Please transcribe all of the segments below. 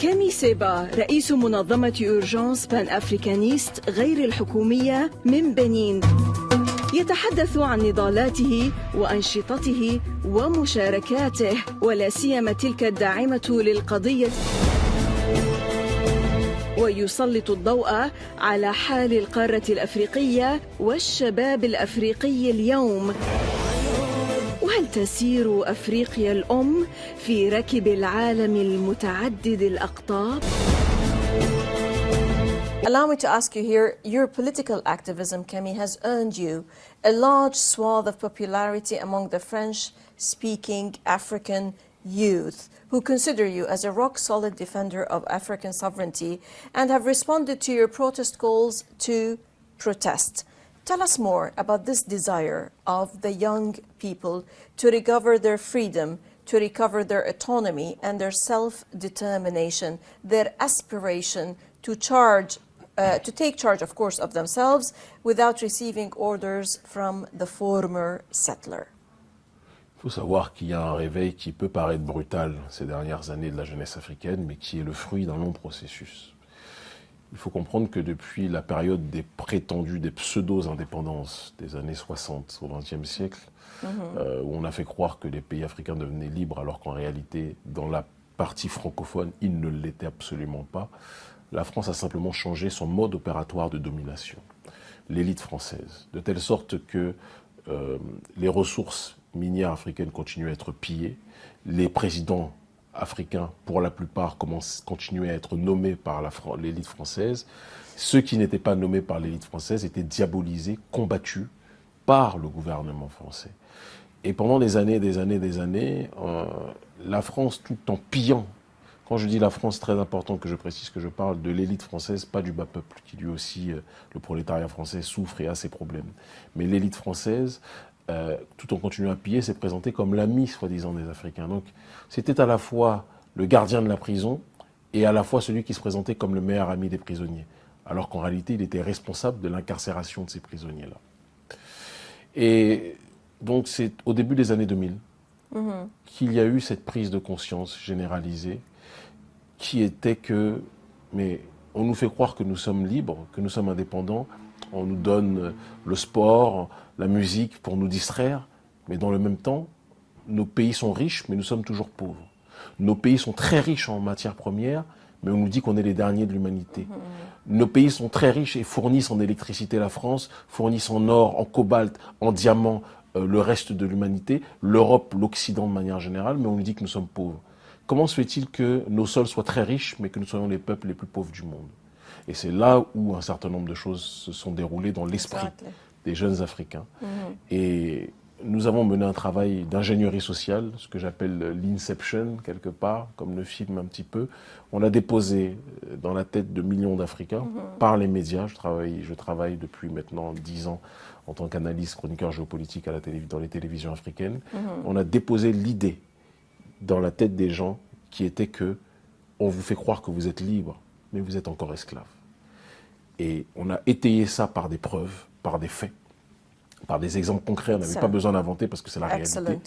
كامي سيبا رئيس منظمة أورجانس بان أفريكانيست غير الحكومية من بنين يتحدث عن نضالاته وأنشطته ومشاركاته ولا سيما تلك الداعمة للقضية، ويسلط الضوء على حال القارة الأفريقية والشباب الأفريقي اليوم. وهل تسير أفريقيا الأم في ركب العالم المتعدد الأقطاب؟ Allow me to ask you here, your political activism, Kemi, has earned you a large swath of popularity among the French-speaking African youth who consider you as a rock-solid defender of African sovereignty and have responded to your protest calls to protest. Tell us more about this desire of the young people to recover their freedom, to recover their autonomy and their self-determination, their aspiration to take charge, of course, of themselves without receiving orders from the former settler. Il faut savoir qu'il y a un réveil qui peut paraître brutal ces dernières années de la jeunesse africaine, mais qui est le fruit d'un long processus. Il faut comprendre que depuis la période des prétendues, des pseudo-indépendances des années 60 au XXe siècle, où on a fait croire que les pays africains devenaient libres alors qu'en réalité, dans la partie francophone, ils ne l'étaient absolument pas, la France a simplement changé son mode opératoire de domination, l'élite française, de telle sorte que les ressources minières africaines continuaient à être pillées, les présidents africains, pour la plupart, continuaient à être nommés par l'élite française. Ceux qui n'étaient pas nommés par l'élite française étaient diabolisés, combattus par le gouvernement français. Et pendant des années, la France, tout en pillant, quand je dis la France, très important que je précise que je parle de l'élite française, pas du bas peuple, qui lui aussi, le prolétariat français, souffre et a ses problèmes. Mais l'élite française, tout en continuant à piller, s'est présenté comme l'ami, soi-disant, des Africains. Donc, c'était à la fois le gardien de la prison et à la fois celui qui se présentait comme le meilleur ami des prisonniers. Alors qu'en réalité, il était responsable de l'incarcération de ces prisonniers-là. Et donc, c'est au début des années 2000 qu'il y a eu cette prise de conscience généralisée qui était que, mais on nous fait croire que nous sommes libres, que nous sommes indépendants, on nous donne le sport, la musique pour nous distraire, mais dans le même temps, nos pays sont riches, mais nous sommes toujours pauvres. Nos pays sont très riches en matières premières, mais on nous dit qu'on est les derniers de l'humanité. Nos pays sont très riches et fournissent en électricité la France, fournissent en or, en cobalt, en diamant le reste de l'humanité, l'Europe, l'Occident de manière générale, mais on nous dit que nous sommes pauvres. Comment se fait-il que nos sols soient très riches, mais que nous soyons les peuples les plus pauvres du monde? Et c'est là où un certain nombre de choses se sont déroulées dans l'esprit des jeunes Africains. Et nous avons mené un travail d'ingénierie sociale, ce que j'appelle l'Inception, quelque part, comme le film un petit peu. On a déposé dans la tête de millions d'Africains, par les médias, je travaille depuis maintenant 10 ans en tant qu'analyste, chroniqueur géopolitique dans les télévisions africaines. On a déposé l'idée dans la tête des gens qui était que on vous fait croire que vous êtes libre, mais vous êtes encore esclave. Et on a étayé ça par des preuves, par des faits, par des exemples concrets. On n'avait pas besoin d'inventer parce que c'est la réalité.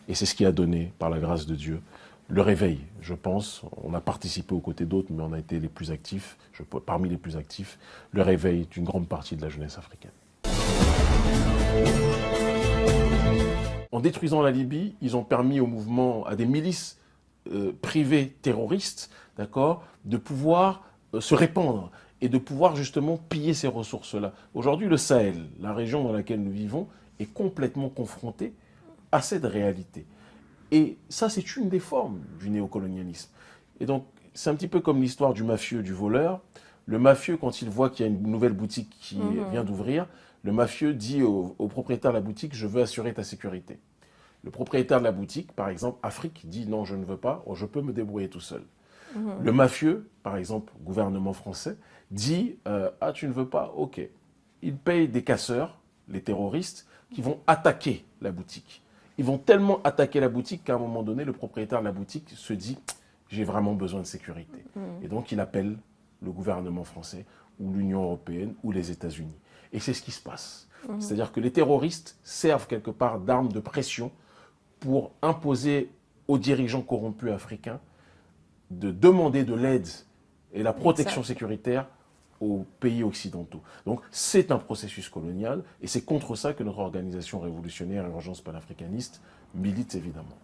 Et c'est ce qui a donné, par la grâce de Dieu, le réveil, je pense. On a participé aux côtés d'autres, mais on a été les plus actifs, parmi les plus actifs, le réveil d'une grande partie de la jeunesse africaine. En détruisant la Libye, ils ont permis au mouvement, à des milices privées terroristes, d'accord, de pouvoir se répandre et de pouvoir justement piller ces ressources-là. Aujourd'hui, le Sahel, la région dans laquelle nous vivons, est complètement confrontée à cette réalité. Et ça, c'est une des formes du néocolonialisme. Et donc, c'est un petit peu comme l'histoire du mafieux, du voleur. Le mafieux, quand il voit qu'il y a une nouvelle boutique qui vient d'ouvrir, le mafieux dit au propriétaire de la boutique « je veux assurer ta sécurité ». Le propriétaire de la boutique, par exemple, Afrique, dit « non, je ne veux pas, je peux me débrouiller tout seul ». Le mafieux, par exemple, gouvernement français, dit « ah, tu ne veux pas, ok ». Il paye des casseurs, les terroristes, qui vont attaquer la boutique. Ils vont tellement attaquer la boutique qu'à un moment donné, le propriétaire de la boutique se dit « j'ai vraiment besoin de sécurité ». Et donc, il appelle le gouvernement français ou l'Union européenne ou les États-Unis. Et c'est ce qui se passe. C'est-à-dire que les terroristes servent quelque part d'arme de pression pour imposer aux dirigeants corrompus africains de demander de l'aide et la protection Exact. sécuritaire aux pays occidentaux. Donc c'est un processus colonial et c'est contre ça que notre organisation révolutionnaire Urgence panafricaniste milite évidemment.